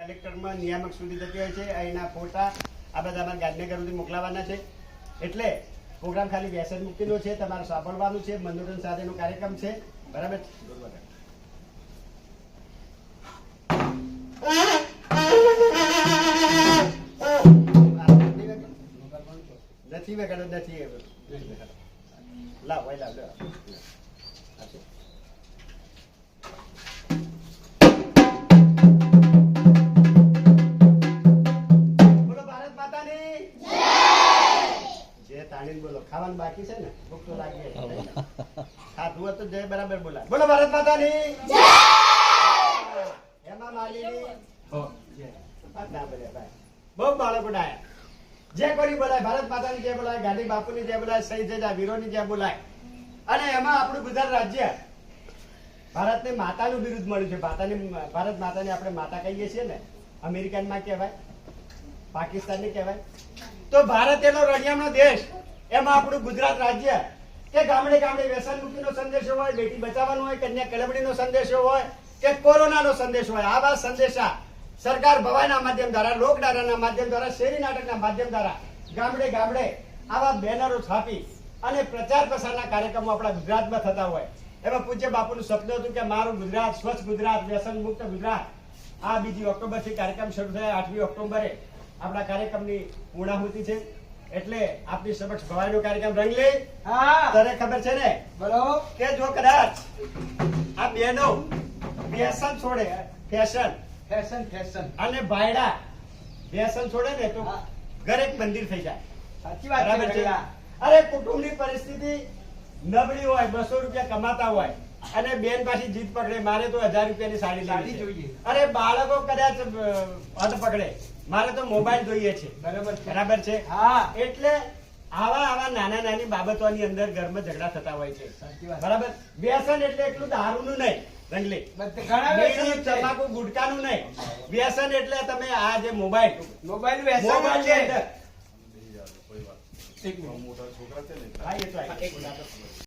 કલેક્ટરમાં નિયામક સુધી જતી હોય છે. અહીંના ફોટા આ બધા અમારા ગાંધીનગર સુધી મોકલાવાના છે. એટલે પ્રોગ્રામ ખાલી વ્યસન મુક્તિનો છે, તમારે સાંભળવાનું છે, મનોરંજન સાથેનો કાર્યક્રમ છે. બરાબર નથી વગાડો નથી લાવ ભાઈ લાવ બોલો ભારત માતાની જય. તાળીને બોલો. ખાવાનું બાકી છે ને, ભૂખ તો લાગી ખાધું હોય તો જય બરાબર બોલા. બોલો ભારત માતાની જય. હેમા માલિની બહુ બાળકો ડાયા. જે કોઈ બોલાય ભારત માતાની જય બોલાય, ગાંધી બાપુની જય બોલાય, શહીદ થયેલા વીરોની જય બોલાય. અને એમાં આપણું ગુજરાત રાજ્ય ભારતને માતાનું બિરુદ મળ્યું છે. ભારત માતાને આપણે માતા કહીએ છીએ ને, અમેરિકનમાં કહેવાય, પાકિસ્તાનને કહેવાય. તો ભારત એનો રળિયામણો દેશ, એમાં આપણું ગુજરાત રાજ્ય કે ગામડે ગામડે વ્યસન મુક્તિનો સંદેશો હોય, બેટી બચાવવાનો હોય, કન્યા કેળવણીનો સંદેશો હોય કે કોરોનાનો સંદેશ હોય, આવા સંદેશા સરકાર ભવાઈના માધ્યમ દ્વારા, લોકડારાના માધ્યમ દ્વારા, શેરી નાટકના માધ્યમ દ્વારા ગામડે ગામડે આવા બેનરો છાપી અને પ્રચાર પ્રસારના કાર્યક્રમો આપણા ગુજરાતમાં થતા હોય. એમાં પૂજ્ય બાપુનું સપનું હતું કે મારું ગુજરાત સ્વચ્છ ગુજરાત, વ્યસન મુક્ત ગુજરાત. આ 2 ઓક્ટોબરથી કાર્યક્રમ શરૂ થયા. 8મી ઓક્ટોબરે આપણા કાર્યક્રમની પૂર્ણાહુતિ છે. એટલે આપની સમક્ષ ભવાઈનો કાર્યક્રમ રંગ લે. તને ખબર છે ને બરોબર કે જો કદાચ આ બેનો વ્યસન છોડે, ફેશન અને ભાયડા વ્યસન છોડે ને તો ઘર એક મંદિર થઈ જાય. સાચી વાત બરાબર છે. અરે કુટુંબની પરિસ્થિતિ નબળી હોય, 200 રૂપિયા કમાતા હોય અને બેન પાછી જીત પકડે, મારે તો 1000 રૂપિયાની સાડી જોઈએ. અરે બાળકો કદાચ હદ પકડે, મારે તો મોબાઈલ જોઈએ છે. બરાબર છે. હા, એટલે આવા નાના નાની બાબતોની અંદર ઘરમાં ઝઘડા થતા હોય છે. બરાબર. વ્યસન એટલે એટલું દારૂનું નહીં, રંગલી તમાકુ ગુટકાનું નહીં. વ્યસન એટલે તમે આ જે મોબાઈલ